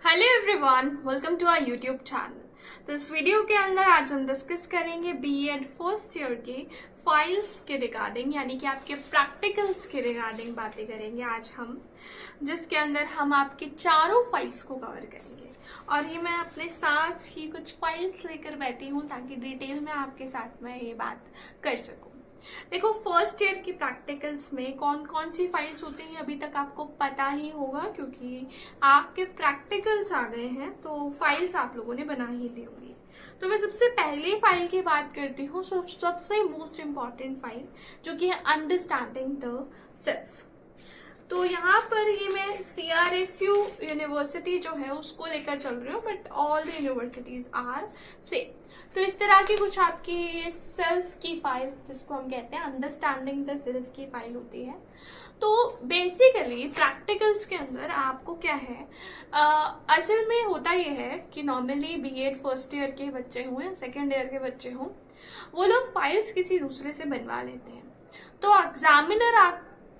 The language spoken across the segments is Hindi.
Hello everyone, welcome to our YouTube channel. तो इस वीडियो के अंदर आज हम डिस्कस करेंगे बीएड फर्स्ट ईयर के फाइल्स के रिगार्डिंग, यानी कि आपके प्रैक्टिकल्स के रिगार्डिंग बातें करेंगे आज हम, जिसके अंदर हम आपके चारों फाइल्स को कवर करेंगे। और ये मैं अपने साथ ही कुछ फाइल्स लेकर बैठी हूँ ताकि डिटेल में आपके साथ में ये बात कर सकूँ। देखो, फर्स्ट ईयर की प्रैक्टिकल्स में कौन कौन सी फाइल्स होती हैं अभी तक आपको पता ही होगा, क्योंकि आपके प्रैक्टिकल्स आ गए हैं तो फाइल्स आप लोगों ने बना ही ली होंगी। तो मैं सबसे पहले फाइल की बात करती हूँ, सबसे मोस्ट इम्पॉर्टेंट फाइल, जो कि है अंडरस्टैंडिंग द सेल्फ। तो यहाँ पर ये मैं CRSU यूनिवर्सिटी जो है उसको लेकर चल रही हूँ, but all the universities are same. तो इस तरह की कुछ आपकी सेल्फ की फाइल, जिसको हम कहते हैं अंडरस्टैंडिंग द सेल्फ की फाइल होती है। तो बेसिकली प्रैक्टिकल्स के अंदर आपको क्या है, असल में होता ये है कि नॉर्मली बीएड फर्स्ट ईयर के बच्चे हों या सेकेंड ईयर के बच्चे हों, वो लोग फाइल्स किसी दूसरे से बनवा लेते हैं। तो एग्जामिनर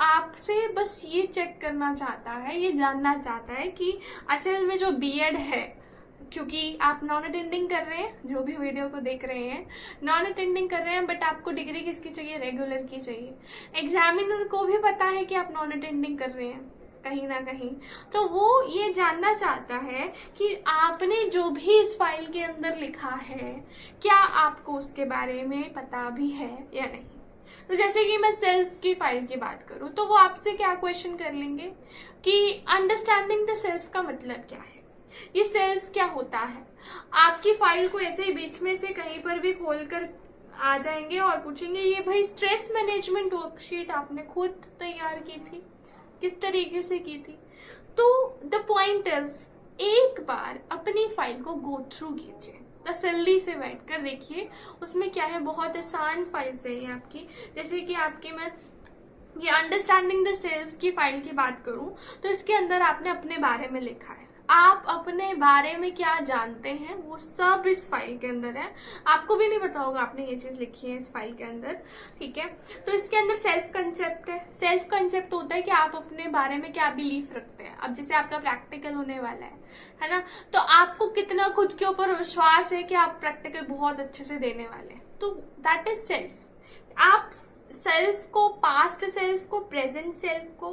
आपसे बस ये चेक करना चाहता है, ये जानना चाहता है कि असल में जो बीएड है, क्योंकि आप नॉन अटेंडिंग कर रहे हैं, जो भी वीडियो को देख रहे हैं नॉन अटेंडिंग कर रहे हैं, बट आपको डिग्री किसकी चाहिए, रेगुलर की चाहिए। एग्जामिनर को भी पता है कि आप नॉन अटेंडिंग कर रहे हैं कहीं ना कहीं, तो वो ये जानना चाहता है कि आपने जो भी इस फाइल के अंदर लिखा है, क्या आपको उसके बारे में पता भी है या नहीं। तो जैसे कि मैं सेल्फ की फाइल की बात करूं, तो वो आपसे क्या क्वेश्चन कर लेंगे कि अंडरस्टैंडिंग द सेल्फ का मतलब क्या है, ये सेल्फ क्या होता है। आपकी फाइल को ऐसे ही बीच में से कहीं पर भी खोलकर आ जाएंगे और पूछेंगे, ये भाई स्ट्रेस मैनेजमेंट वर्कशीट आपने खुद तैयार की थी, किस तरीके से की थी। तो द पॉइंट इज, एक बार अपनी फाइल को गो थ्रू कीजिए, तसल्ली से बैठकर देखिए उसमें क्या है। बहुत आसान फाइल्स है ये आपकी। जैसे कि आपकी मैं ये अंडरस्टैंडिंग द सेल्फ की फाइल की बात करूं, तो इसके अंदर आपने अपने बारे में लिखा है, आप अपने बारे में क्या जानते हैं वो सब इस फाइल के अंदर है। आपको भी नहीं पता होगा आपने ये चीज लिखी है इस फाइल के अंदर, ठीक है। तो इसके अंदर सेल्फ कंसेप्ट है। सेल्फ कंसेप्ट होता है कि आप अपने बारे में क्या बिलीफ रखते हैं। अब जैसे आपका प्रैक्टिकल होने वाला है ना, तो आपको कितना खुद के ऊपर विश्वास है कि आप प्रैक्टिकल बहुत अच्छे से देने वाले हैं, तो दैट इज सेल्फ। आप सेल्फ को, पास्ट सेल्फ को, प्रेजेंट सेल्फ को,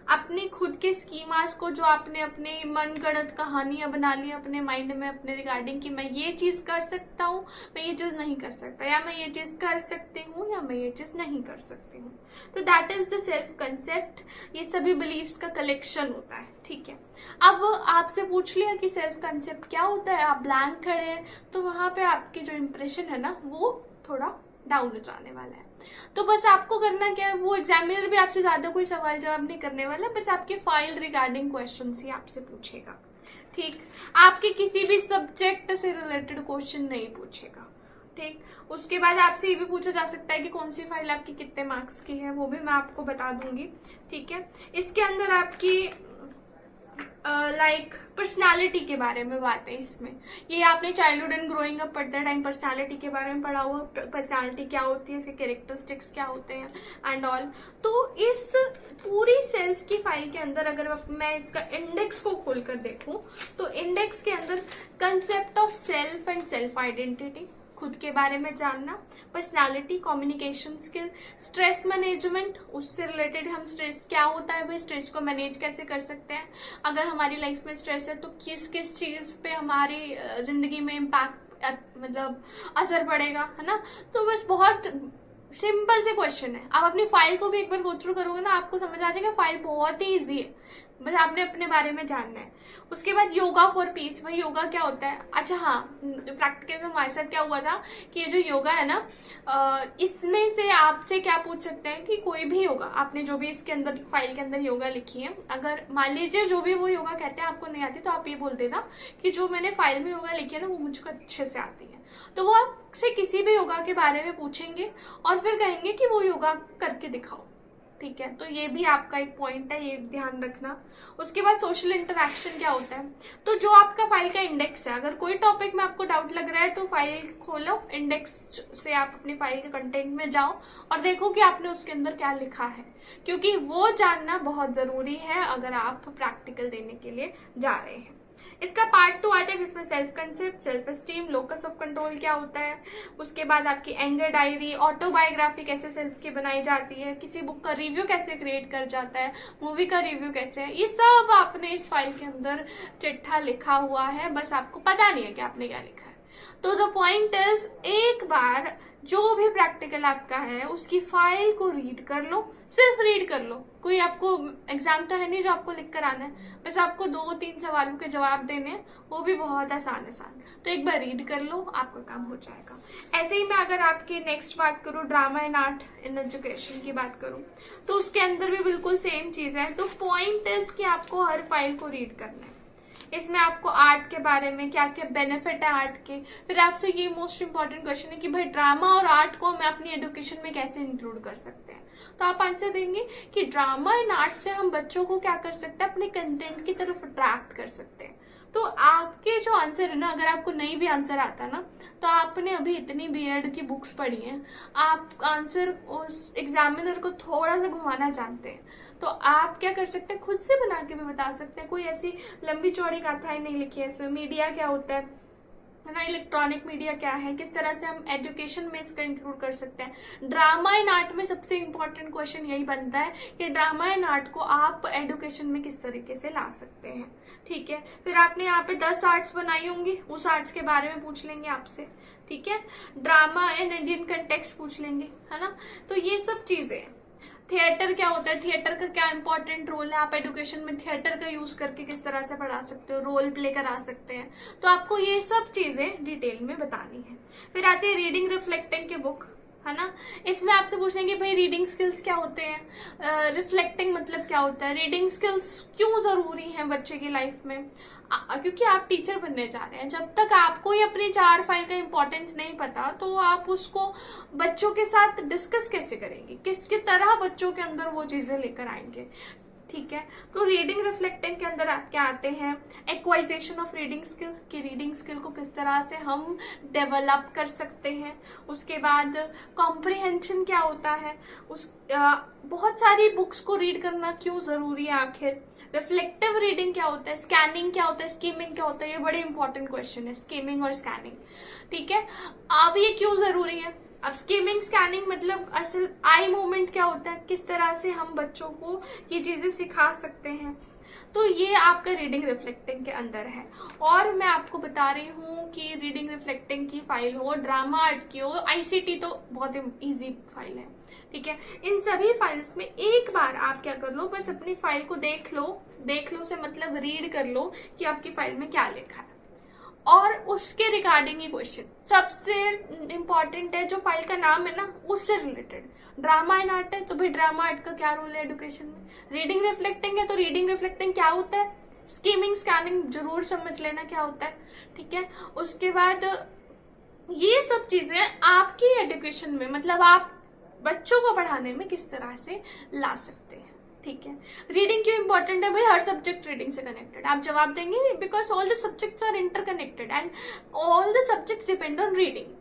अपने खुद के स्कीमास को, जो आपने अपने मन गढ़ंत कहानियां बना ली अपने माइंड में अपने रिगार्डिंग कि मैं ये चीज कर सकता हूँ, मैं ये चीज नहीं कर सकता, या मैं ये चीज कर सकती हूँ या मैं ये चीज नहीं कर सकती हूँ। तो that is the self concept. ये सभी बिलीव्स का कलेक्शन होता है, ठीक है। अब आपसे पूछ लिया कि सेल्फ कंसेप्ट क्या होता है, आप ब्लैंक खड़े हैं, तो वहां पे आपकी जो इंप्रेशन है ना वो थोड़ा डाउन हो जाने वाला है। तो बस आपको करना क्या है, वो एग्जामिनर भी आपसे ज्यादा कोई सवाल जवाब नहीं करने वाला, बस आपके फाइल रिगार्डिंग क्वेश्चन ही आपसे पूछेगा, ठीक। आपके किसी भी सब्जेक्ट से रिलेटेड क्वेश्चन नहीं पूछेगा, ठीक। उसके बाद आपसे ये भी पूछा जा सकता है कि कौन सी फाइल आपकी कितने मार्क्स की है, वो भी मैं आपको बता दूंगी, ठीक है। इसके अंदर आपकी लाइक पर्सनालिटी के बारे में बात है इसमें। ये आपने चाइल्डहुड एंड ग्रोइंग अप पढ़ते टाइम पर्सनालिटी के बारे में पढ़ा हुआ, पर्सनालिटी क्या होती है, इसके कैरेक्टरिस्टिक्स क्या होते हैं एंड ऑल। तो इस पूरी सेल्फ की फाइल के अंदर अगर मैं इसका इंडेक्स को खोलकर देखूं, तो इंडेक्स के अंदर concept of self and self identity, खुद के बारे में जानना, personality, communication skill, stress management, उससे रिलेटेड हम स्ट्रेस क्या होता है भाई, स्ट्रेस को मैनेज कैसे कर सकते हैं, अगर हमारी लाइफ में स्ट्रेस है तो किस किस चीज पे हमारी जिंदगी में इम्पैक्ट मतलब असर पड़ेगा, है ना। तो बस बहुत सिंपल से क्वेश्चन है। आप अपनी फाइल को भी एक बार गो थ्रू करोगे ना, आपको समझ आ जाएगा फाइल बहुत ही ईजी है, बस आपने अपने बारे में जानना है। उसके बाद योगा फॉर पीस, भाई योगा क्या होता है। अच्छा हाँ, प्रैक्टिकल में हमारे साथ क्या हुआ था कि ये जो योगा है ना, इसमें से आपसे क्या पूछ सकते हैं कि कोई भी योगा, आपने जो भी इसके अंदर फाइल के अंदर योगा लिखी है, अगर मान लीजिए जो भी वो योगा कहते हैं आपको नहीं आती, तो आप ये बोल देना कि जो मैंने फाइल में योगा लिखी है ना वो मुझको अच्छे से आती है। तो वो आपसे किसी भी योगा के बारे में पूछेंगे और फिर कहेंगे कि वो योगा करके दिखाओ, ठीक है। तो ये भी आपका एक पॉइंट है, ये ध्यान रखना। उसके बाद सोशल इंटरेक्शन क्या होता है, तो जो आपका फाइल का इंडेक्स है, अगर कोई टॉपिक में आपको डाउट लग रहा है तो फाइल खोलो, इंडेक्स से आप अपनी फाइल के कंटेंट में जाओ और देखो कि आपने उसके अंदर क्या लिखा है, क्योंकि वो जानना बहुत जरूरी है अगर आप प्रैक्टिकल देने के लिए जा रहे हैं। इसका पार्ट 2 आता है जिसमें self concept, self esteem, locus of control क्या होता है, उसके बाद आपकी एंगर डायरी, ऑटोबायोग्राफी कैसे सेल्फ की बनाई जाती है, किसी बुक का रिव्यू कैसे क्रिएट कर जाता है, मूवी का रिव्यू कैसे है, ये सब आपने इस फाइल के अंदर चिट्ठा लिखा हुआ है, बस आपको पता नहीं है कि आपने क्या लिखा है। तो द पॉइंट इज, एक बार जो भी प्रैक्टिकल आपका है उसकी फाइल को रीड कर लो, सिर्फ रीड कर लो। कोई आपको एग्जाम तो है नहीं जो आपको लिख कर आना है, बस आपको 2-3 सवालों के जवाब देने हैं, वो भी बहुत आसान। तो एक बार रीड कर लो, आपका काम हो जाएगा। ऐसे ही मैं अगर आपकी नेक्स्ट बात करूँ, drama and art in education की बात करूँ, तो उसके अंदर भी बिल्कुल सेम चीज है। तो पॉइंट इज कि आपको हर फाइल को रीड करना है। इसमें आपको आर्ट के बारे में क्या क्या बेनिफिट है आर्ट के, फिर आपसे ये मोस्ट इंपॉर्टेंट क्वेश्चन है कि भाई ड्रामा और आर्ट को हम अपनी एजुकेशन में कैसे इंक्लूड कर सकते हैं। तो आप आंसर देंगे कि ड्रामा एंड आर्ट से हम बच्चों को क्या कर सकते हैं, अपने कंटेंट की तरफ अट्रैक्ट कर सकते हैं। तो आपके जो आंसर है ना, अगर आपको नहीं भी आंसर आता ना, तो आपने अभी इतनी बीएड की बुक्स पढ़ी हैं, आप आंसर उस एग्जामिनर को थोड़ा सा घुमाना जानते हैं, तो आप क्या कर सकते हैं, खुद से बना के भी बता सकते हैं। कोई ऐसी लंबी चौड़ी कथाएं नहीं लिखी है इसमें। मीडिया क्या होता है ना, इलेक्ट्रॉनिक मीडिया क्या है, किस तरह से हम एजुकेशन में इसका इंक्लूड कर सकते हैं। ड्रामा एंड आर्ट में सबसे इंपॉर्टेंट क्वेश्चन यही बनता है कि ड्रामा एंड आर्ट को आप एजुकेशन में किस तरीके से ला सकते हैं। ठीक है, फिर आपने यहाँ पे 10 आर्ट्स बनाई होंगी, उस आर्ट्स के बारे में पूछ लेंगे आपसे। ठीक है, ड्रामा इन इंडियन कंटेक्स्ट पूछ लेंगे, है ना। तो ये सब चीजें। थिएटर क्या होता है, थिएटर का क्या इंपॉर्टेंट रोल है, आप एजुकेशन में थिएटर का यूज करके किस तरह से पढ़ा सकते हो, रोल प्ले करा सकते हैं। तो आपको ये सब चीजें डिटेल में बतानी है। फिर आती है रीडिंग रिफ्लेक्टिंग की बुक, है ना। इसमें आपसे पूछ लेंगे भाई रीडिंग स्किल्स क्या होते हैं, रिफ्लेक्टिंग मतलब क्या होता है, रीडिंग स्किल्स क्यों जरूरी है बच्चे की लाइफ में, क्योंकि आप टीचर बनने जा रहे हैं। जब तक आपको ही अपनी 4 फाइल का इंपॉर्टेंस नहीं पता, तो आप उसको बच्चों के साथ डिस्कस कैसे करेंगे, किसकी तरह बच्चों के अंदर वो चीजें लेकर आएंगे। ठीक है, तो रीडिंग रिफ्लेक्टिंग के अंदर क्या आते हैं, एक्वाइजेशन ऑफ रीडिंग स्किल, कि रीडिंग स्किल को किस तरह से हम डेवलप कर सकते हैं। उसके बाद कॉम्प्रिहेंशन क्या होता है, बहुत सारी बुक्स को रीड करना क्यों जरूरी है आखिर। रिफ्लेक्टिव रीडिंग क्या होता है, स्कैनिंग क्या होता है, स्कीमिंग क्या होता है, ये बड़े इंपॉर्टेंट क्वेश्चन है, स्कीमिंग और स्कैनिंग। ठीक है, अब ये क्यों जरूरी है। अब स्कीमिंग स्कैनिंग मतलब असल आई मूवमेंट क्या होता है, किस तरह से हम बच्चों को ये चीजें सिखा सकते हैं। तो ये आपका रीडिंग रिफ्लेक्टिंग के अंदर है। और मैं आपको बता रही हूँ कि रीडिंग रिफ्लेक्टिंग की फाइल हो, ड्रामा आर्ट की हो, आईसीटी तो बहुत ही ईजी फाइल है। ठीक है, इन सभी फाइल्स में एक बार आप क्या कर लो, बस अपनी फाइल को देख लो से मतलब रीड कर लो कि आपकी फाइल में क्या लिखा है, और उसके रिगार्डिंग ही क्वेश्चन सबसे इंपॉर्टेंट है। जो फाइल का नाम है ना, उससे रिलेटेड। ड्रामा एंड आर्ट है तो भाई ड्रामा आर्ट का क्या रोल है एजुकेशन में। रीडिंग रिफ्लेक्टिंग है तो रीडिंग रिफ्लेक्टिंग क्या होता है, स्कीमिंग स्कैनिंग जरूर समझ लेना क्या होता है। ठीक है, उसके बाद ये सब चीजें आपकी एजुकेशन में, मतलब आप बच्चों को पढ़ाने में किस तरह से ला सकते हैं। ठीक है, रीडिंग क्यों इंपॉर्टेंट है भाई, हर सब्जेक्ट रीडिंग से कनेक्टेड। आप जवाब देंगे because all the subjects are interconnected and all the subjects depend on reading.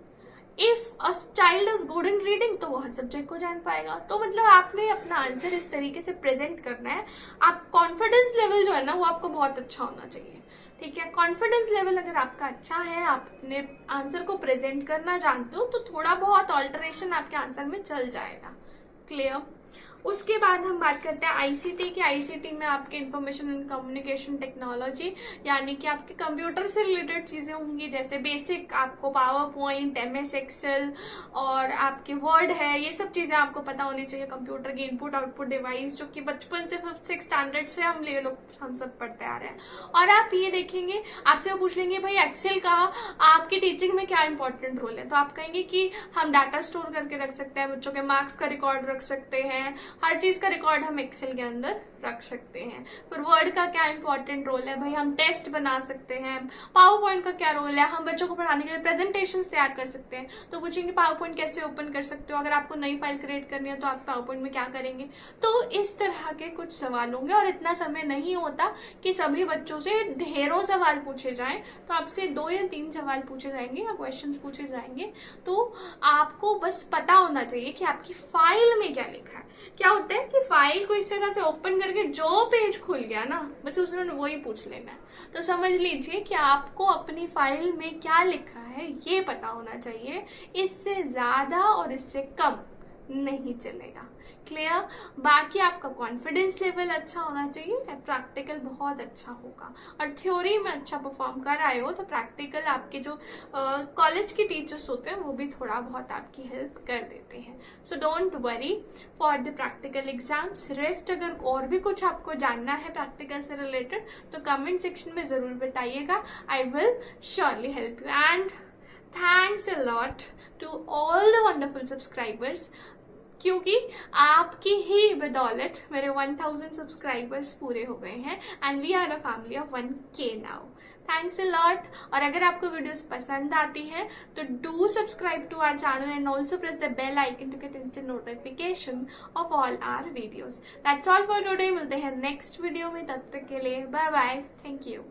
If a child is good in reading तो वो हर सब्जेक्ट को जान पाएगा। तो मतलब आपने अपना आंसर इस तरीके से प्रेजेंट करना है। आप कॉन्फिडेंस लेवल जो है ना, वो आपको बहुत अच्छा होना चाहिए। ठीक है, कॉन्फिडेंस लेवल अगर आपका अच्छा है, आप अपने आंसर को प्रेजेंट करना जानते हो, तो थोड़ा बहुत ऑल्टरेशन आपके आंसर में चल जाएगा। क्लियर। उसके बाद हम बात करते हैं आईसीटी की। आईसीटी में आपके इंफॉर्मेशन एंड कम्युनिकेशन टेक्नोलॉजी, यानी कि आपके कंप्यूटर से रिलेटेड चीजें होंगी, जैसे बेसिक आपको पावर पॉइंट, एमएस एक्सेल और आपके वर्ड है, ये सब चीजें आपको पता होनी चाहिए। कंप्यूटर की इनपुट आउटपुट डिवाइस, जो कि बचपन से 5th-6th स्टैंडर्ड से हम सब पढ़ते आ रहे हैं। और आप ये देखेंगे, आपसे वो पूछ लेंगे भाई एक्सेल का आपकी टीचिंग में क्या इंपॉर्टेंट रोल है, तो आप कहेंगे कि हम डाटा स्टोर करके रख सकते हैं, बच्चों के मार्क्स का रिकॉर्ड रख सकते हैं, हर चीज का रिकॉर्ड हम एक्सेल के अंदर रख सकते हैं। फिर वर्ड का क्या इंपॉर्टेंट रोल है, भाई हम टेस्ट बना सकते हैं। पावर पॉइंट का क्या रोल है, हम बच्चों को पढ़ाने के लिए प्रेजेंटेशंस तैयार कर सकते हैं। तो पूछेंगे पावर पॉइंट कैसे ओपन कर सकते हो, अगर आपको नई फाइल क्रिएट करनी है तो आप पावर पॉइंट में क्या करेंगे। तो इस तरह के कुछ सवाल होंगे, और इतना समय नहीं होता कि सभी बच्चों से ढेरों सवाल पूछे जाएं, तो आपसे 2 या 3 सवाल पूछे जाएंगे या क्वेश्चन पूछे जाएंगे। तो आपको बस पता होना चाहिए कि आपकी फाइल में क्या लिखा है, कि क्या होता है कि फाइल को इस तरह से ओपन करके जो पेज खुल गया ना, बस उसने वही पूछ लेना है। तो समझ लीजिए कि आपको अपनी फाइल में क्या लिखा है ये पता होना चाहिए, इससे ज्यादा और इससे कम नहीं चलेगा। क्लियर? बाकी आपका कॉन्फिडेंस लेवल अच्छा होना चाहिए, प्रैक्टिकल बहुत अच्छा होगा। और थ्योरी में अच्छा परफॉर्म कर आए हो तो प्रैक्टिकल आपके जो कॉलेज के टीचर्स होते हैं वो भी थोड़ा बहुत आपकी हेल्प कर देते हैं। So don't worry for the practical exams. Rest अगर और भी कुछ आपको जानना है प्रैक्टिकल से रिलेटेड तो कमेंट सेक्शन में ज़रूर बताइएगा। I will surely help you. And thanks a lot to all the wonderful subscribers, क्योंकि आपकी ही बदौलत मेरे 1000 सब्सक्राइबर्स पूरे हो गए हैं and we are a family of 1K now. Thanks a lot. और अगर आपको वीडियोस पसंद आती हैं तो do subscribe to our channel and also press the bell icon to get instant notification of all our videos. That's all for today. मिलते हैं नेक्स्ट वीडियो में, तब तक के लिए बाय बाय। Thank you.